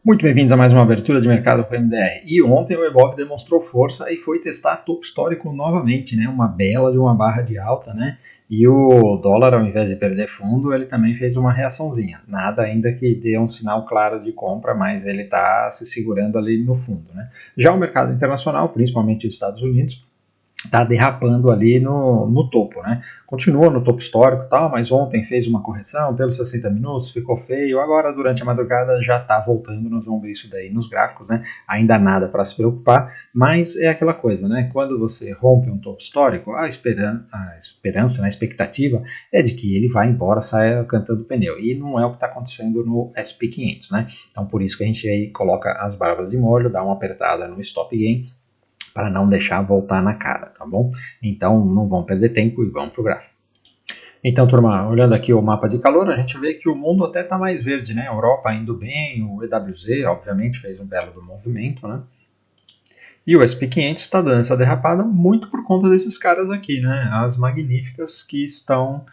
Muito bem-vindos a mais uma abertura de mercado para o MDR. E ontem o Ibov demonstrou força e foi testar topo histórico novamente, né? Uma bela de uma barra de alta, né? E o dólar, ao invés de perder fundo, ele também fez uma reaçãozinha. Nada ainda que dê um sinal claro de compra, mas ele está se segurando ali no fundo, né? Já o mercado internacional, principalmente os Estados Unidos, está derrapando ali no topo, né? Continua no topo histórico e tal, mas ontem fez uma correção pelos 60 minutos, ficou feio, agora durante a madrugada já está voltando, nós vamos ver isso daí nos gráficos, né? Ainda nada para se preocupar, mas é aquela coisa, né? Quando você rompe um topo histórico, a esperança, né? A expectativa é de que ele vai embora, saia cantando pneu, e não é o que está acontecendo no S&P 500, né? Então por isso que a gente aí coloca as barbas de molho, dá uma apertada no stop gain, para não deixar voltar na cara, tá bom? Então não vão perder tempo e vão para o gráfico. Então, turma, olhando aqui o mapa de calor, a gente vê que o mundo até está mais verde, né? A Europa indo bem, o EWZ, obviamente, fez um belo do movimento, né? E o S&P 500 está dando essa derrapada muito por conta desses caras aqui, né? As magníficas que estão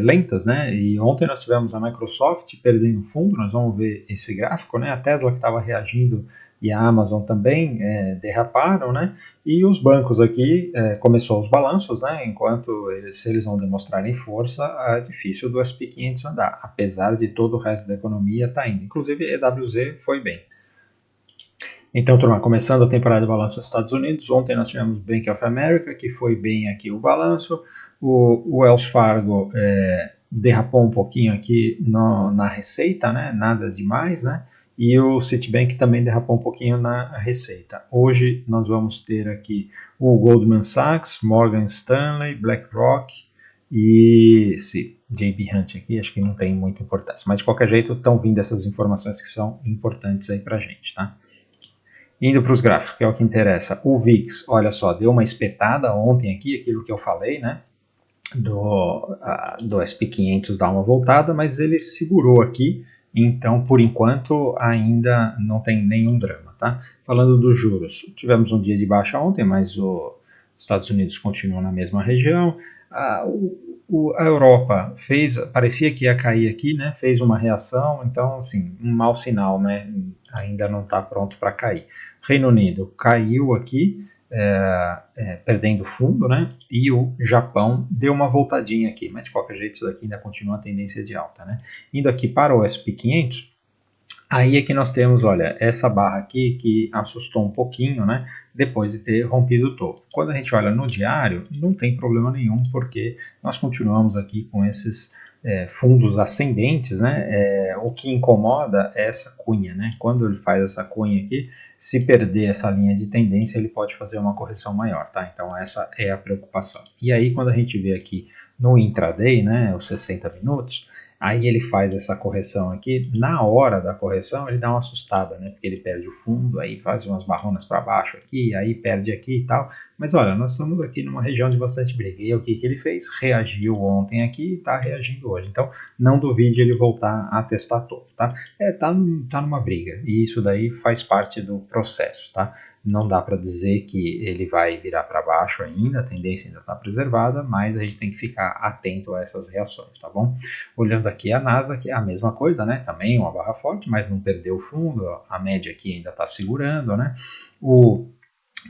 lentas, né? E ontem nós tivemos a Microsoft perdendo fundo, nós vamos ver esse gráfico, né? A Tesla que estava reagindo e a Amazon também derraparam, né? E os bancos aqui começou os balanços, né? Enquanto se eles não demonstrarem força, é difícil do S&P 500 andar, apesar de todo o resto da economia estar indo. Inclusive EWZ foi bem. Então, turma, começando a temporada de balanço dos Estados Unidos, ontem nós tivemos Bank of America, que foi bem aqui o balanço, o Wells Fargo derrapou um pouquinho aqui na receita, né? Nada demais, né? E o Citibank também derrapou um pouquinho na receita. Hoje nós vamos ter aqui o Goldman Sachs, Morgan Stanley, BlackRock e esse JB Hunt aqui, acho que não tem muita importância, mas de qualquer jeito estão vindo essas informações que são importantes aí pra gente, tá? Indo para os gráficos, que é o que interessa, o VIX, olha só, deu uma espetada ontem aqui, aquilo que eu falei, né, do S&P 500 dar uma voltada, mas ele segurou aqui, então, por enquanto, ainda não tem nenhum drama, tá? Falando dos juros, tivemos um dia de baixa ontem, mas os Estados Unidos continuam na mesma região, a Europa parecia que ia cair aqui, né? Fez uma reação, então assim, um mau sinal, né? Ainda não está pronto para cair. Reino Unido caiu aqui, perdendo fundo, né? E o Japão deu uma voltadinha aqui, mas de qualquer jeito isso daqui ainda continua a tendência de alta, né? Indo aqui para o S&P 500, aí é que nós temos, olha, essa barra aqui que assustou um pouquinho, né, depois de ter rompido o topo. Quando a gente olha no diário, não tem problema nenhum, porque nós continuamos aqui com esses fundos ascendentes, né, o que incomoda é essa cunha, né, quando ele faz essa cunha aqui, se perder essa linha de tendência, ele pode fazer uma correção maior, tá, então essa é a preocupação. E aí quando a gente vê aqui no intraday, né, os 60 minutos, aí ele faz essa correção aqui, na hora da correção ele dá uma assustada, né, porque ele perde o fundo, aí faz umas barronas para baixo aqui, aí perde aqui e tal, mas olha, nós estamos aqui numa região de bastante briga, e o que ele fez? Reagiu ontem aqui e está reagindo hoje, então não duvide ele voltar a testar topo, tá? Tá numa briga, e isso daí faz parte do processo, tá? Não dá para dizer que ele vai virar para baixo ainda, a tendência ainda está preservada, mas a gente tem que ficar atento a essas reações, tá bom? Olhando aqui a Nasdaq, é a mesma coisa, né? Também uma barra forte, mas não perdeu o fundo, a média aqui ainda está segurando, né? O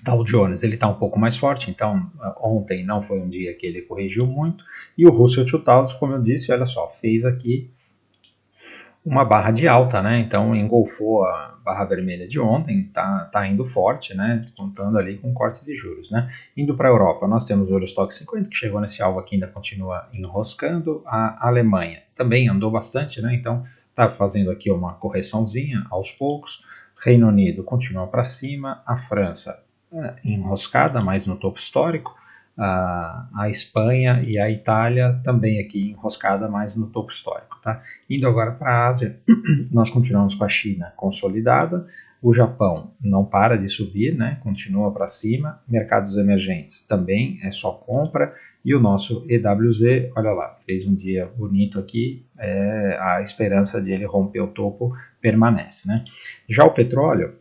Dow Jones, ele está um pouco mais forte, então ontem não foi um dia que ele corrigiu muito, e o Russell 2000, como eu disse, olha só, fez aqui uma barra de alta, né? Então engolfou a barra vermelha de ontem, tá indo forte, né? Contando ali com corte de juros, né? Indo para a Europa, nós temos o Eurostoxx 50 que chegou nesse alvo aqui, ainda continua enroscando. A Alemanha também andou bastante, né? Então tá fazendo aqui uma correçãozinha aos poucos. Reino Unido continua para cima, a França enroscada, mas no topo histórico. A Espanha e a Itália também aqui enroscada mais no topo histórico, tá? Indo agora para a Ásia, nós continuamos com a China consolidada, o Japão não para de subir, né? Continua para cima, mercados emergentes também é só compra, e o nosso EWZ, olha lá, fez um dia bonito aqui, a esperança de ele romper o topo permanece, né? Já o petróleo,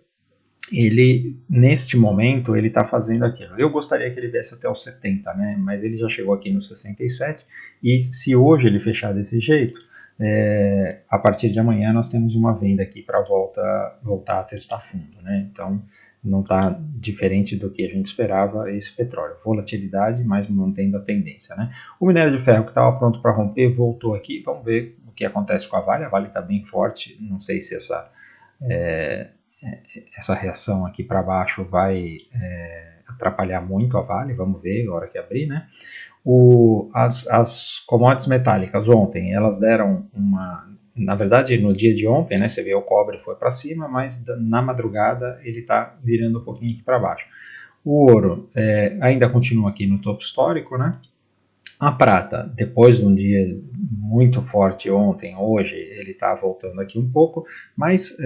ele, neste momento, ele está fazendo aquilo. Eu gostaria que ele viesse até os 70, né? Mas ele já chegou aqui nos 67, e se hoje ele fechar desse jeito, a partir de amanhã nós temos uma venda aqui para voltar a testar fundo, né? Então não está diferente do que a gente esperava esse petróleo. Volatilidade, mas mantendo a tendência, né? O minério de ferro que estava pronto para romper voltou aqui. Vamos ver o que acontece com a Vale. A Vale está bem forte. Não sei se essa reação aqui para baixo vai atrapalhar muito a Vale. Vamos ver na hora que abrir, né? As commodities metálicas ontem, elas deram na verdade, no dia de ontem, né, você vê o cobre foi para cima, mas na madrugada ele está virando um pouquinho aqui para baixo. O ouro ainda continua aqui no topo histórico, né? A prata, depois de um dia muito forte ontem, hoje ele está voltando aqui um pouco, mas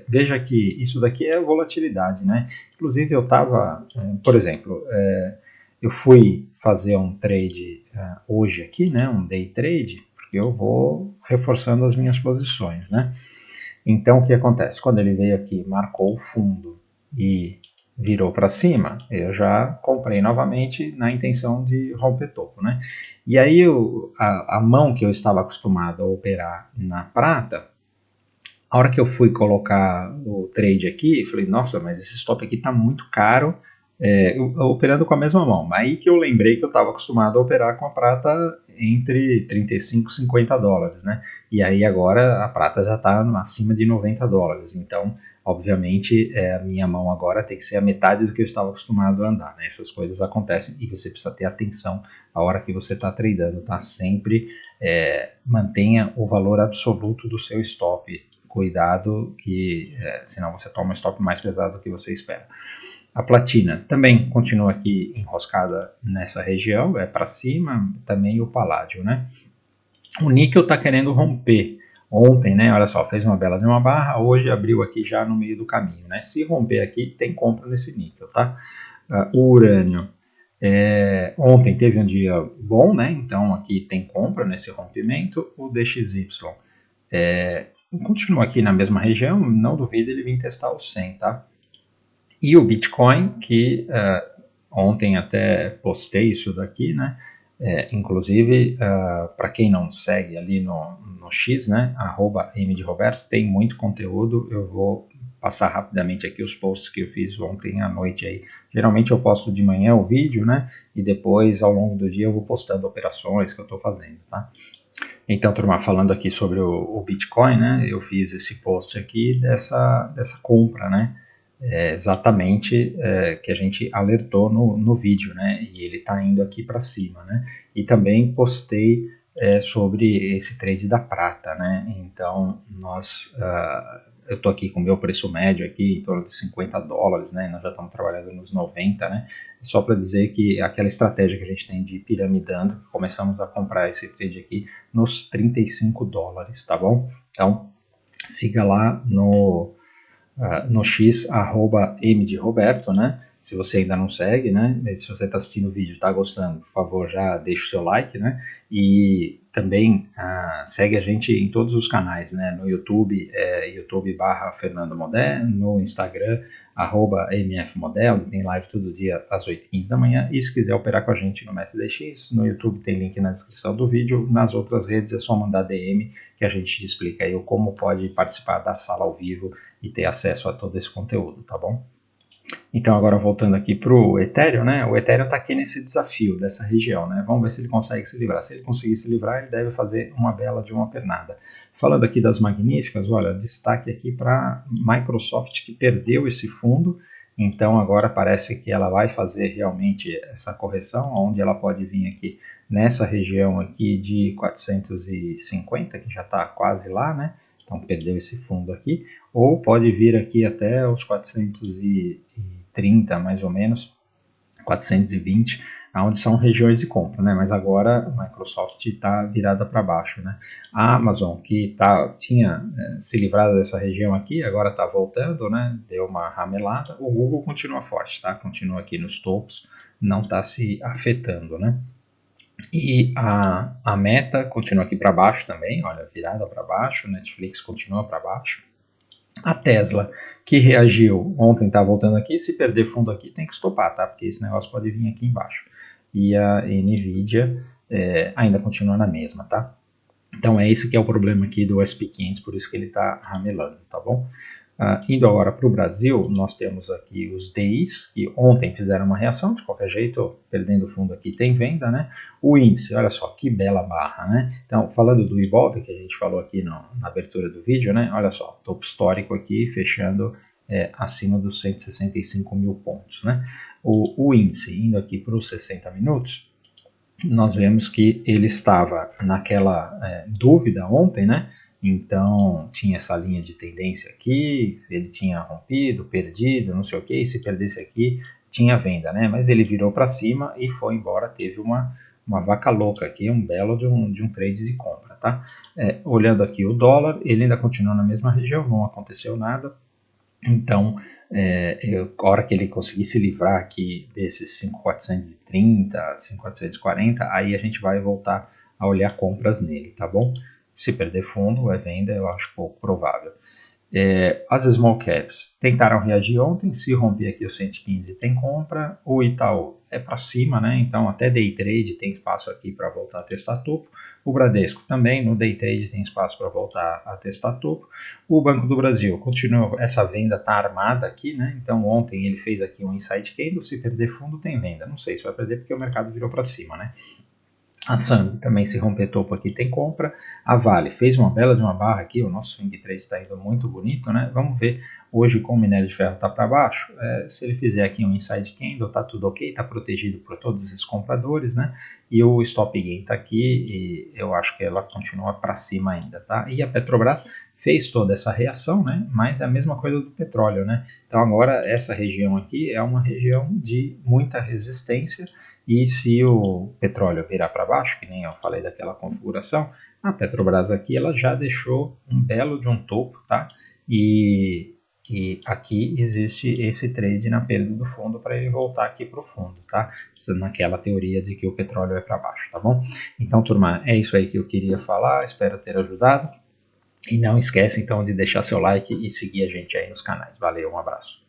veja que isso daqui é volatilidade, né? Inclusive eu estava, por exemplo, eu fui fazer um trade hoje aqui, né, um day trade, porque eu vou reforçando as minhas posições, né? Então, o que acontece? Quando ele veio aqui, marcou o fundo e virou para cima, eu já comprei novamente na intenção de romper topo, né? E aí a mão que eu estava acostumado a operar na prata, a hora que eu fui colocar o trade aqui, eu falei, nossa, mas esse stop aqui está muito caro, operando com a mesma mão. Aí que eu lembrei que eu estava acostumado a operar com a prata entre 35 e 50 dólares, né? E aí agora a prata já está acima de 90 dólares. Então, obviamente, a minha mão agora tem que ser a metade do que eu estava acostumado a andar, né? Essas coisas acontecem e você precisa ter atenção a hora que você está tradando, tá? Sempre mantenha o valor absoluto do seu stop. Cuidado que senão você toma um stop mais pesado do que você espera. A platina também continua aqui enroscada nessa região, para cima, também o paládio, né? O níquel está querendo romper. Ontem, né, olha só, fez uma bela de uma barra, hoje abriu aqui já no meio do caminho, né? Se romper aqui, tem compra nesse níquel, tá? O urânio, ontem teve um dia bom, né? Então aqui tem compra nesse rompimento. O DXY continua aqui na mesma região, não duvido ele vir testar o 100, tá? E o Bitcoin, que ontem até postei isso daqui, né? Inclusive, para quem não segue ali no X, né? @mdroberto, tem muito conteúdo. Eu vou passar rapidamente aqui os posts que eu fiz ontem à noite aí. Geralmente eu posto de manhã o vídeo, né? E depois, ao longo do dia, eu vou postando operações que eu estou fazendo, tá? Então, turma, falando aqui sobre o Bitcoin, né? Eu fiz esse post aqui dessa compra, né? Exatamente que a gente alertou no vídeo, né? E ele está indo aqui para cima, né? E também postei sobre esse trade da prata, né? Então eu estou aqui com o meu preço médio aqui em torno de 50 dólares, né? Nós já estamos trabalhando nos 90, né? Só para dizer que aquela estratégia que a gente tem de ir piramidando, começamos a comprar esse trade aqui nos 35 dólares, tá bom? Então siga lá no X, @mdroberto, né? Se você ainda não segue, né? Se você está assistindo o vídeo e está gostando, por favor, já deixa o seu like, né? E também segue a gente em todos os canais, né? No YouTube, youtube.com/Fernando Modé, no Instagram, @mfmodé, onde tem live todo dia às 8h15 da manhã. E se quiser operar com a gente no MetaDX, no YouTube tem link na descrição do vídeo. Nas outras redes é só mandar DM que a gente te explica aí como pode participar da sala ao vivo e ter acesso a todo esse conteúdo, tá bom? Então agora voltando aqui para o Ethereum, né? O Ethereum está aqui nesse desafio dessa região, né? Vamos ver se ele consegue se livrar. Se ele conseguir se livrar, ele deve fazer uma bela de uma pernada. Falando aqui das magníficas, olha, destaque aqui para Microsoft, que perdeu esse fundo, então agora parece que ela vai fazer realmente essa correção, onde ela pode vir aqui nessa região aqui de 450, que já está quase lá, né? Então perdeu esse fundo aqui, ou pode vir aqui até os 430 mais ou menos, 420, onde são regiões de compra, né? Mas agora a Microsoft está virada para baixo, né? A Amazon, que tinha se livrado dessa região aqui, agora está voltando, né? Deu uma ramelada. O Google continua forte, tá? Continua aqui nos topos, não está se afetando, né? E a Meta continua aqui para baixo também, olha, virada para baixo, Netflix continua para baixo. A Tesla, que reagiu ontem, está voltando aqui, se perder fundo aqui tem que estopar, tá? Porque esse negócio pode vir aqui embaixo. E a Nvidia ainda continua na mesma, tá? Então é esse que é o problema aqui do SP500, por isso que ele está ramelando, tá bom? Indo agora para o Brasil, nós temos aqui os DIs, que ontem fizeram uma reação, de qualquer jeito, perdendo fundo aqui tem venda, né? O índice, olha só, que bela barra, né? Então, falando do Ibov, que a gente falou aqui na abertura do vídeo, né? Olha só, topo histórico aqui, fechando acima dos 165 mil pontos, né? O índice, indo aqui para os 60 minutos, nós vemos que ele estava naquela dúvida ontem, né? Então tinha essa linha de tendência aqui, se ele tinha rompido, perdido, não sei o que, se perdesse aqui tinha venda, né? Mas ele virou para cima e foi embora, teve uma vaca louca aqui, um belo de um trade de compra, tá? Olhando aqui o dólar, ele ainda continua na mesma região, não aconteceu nada. Então, a hora que ele conseguir se livrar aqui desses 5.430, 5.440, aí a gente vai voltar a olhar compras nele, tá bom? Se perder fundo, é venda, eu acho pouco provável. As small caps tentaram reagir ontem, se romper aqui o 115 tem compra, o Itaú é para cima, né? Então até day trade tem espaço aqui para voltar a testar topo, o Bradesco também no day trade tem espaço para voltar a testar topo, o Banco do Brasil continua, essa venda tá armada aqui, né? Então ontem ele fez aqui um inside candle, se perder fundo tem venda, não sei se vai perder porque o mercado virou para cima, né? A Sambi também, se romper topo aqui, tem compra. A Vale fez uma bela de uma barra aqui, o nosso swing trade está indo muito bonito, né? Vamos ver hoje como o minério de ferro está para baixo. Se ele fizer aqui um inside candle, tá tudo ok, está protegido por todos esses compradores, né? E o stop gain está aqui e eu acho que ela continua para cima ainda, tá? E a Petrobras fez toda essa reação, né? Mas é a mesma coisa do petróleo, né? Então agora essa região aqui é uma região de muita resistência. E se o petróleo virar para baixo, que nem eu falei daquela configuração, a Petrobras aqui ela já deixou um belo de um topo, tá? E aqui existe esse trade na perda do fundo para ele voltar aqui para o fundo, tá? Naquela teoria de que o petróleo é para baixo, tá bom? Então, turma, é isso aí que eu queria falar, espero ter ajudado. E não esquece, então, de deixar seu like e seguir a gente aí nos canais. Valeu, um abraço.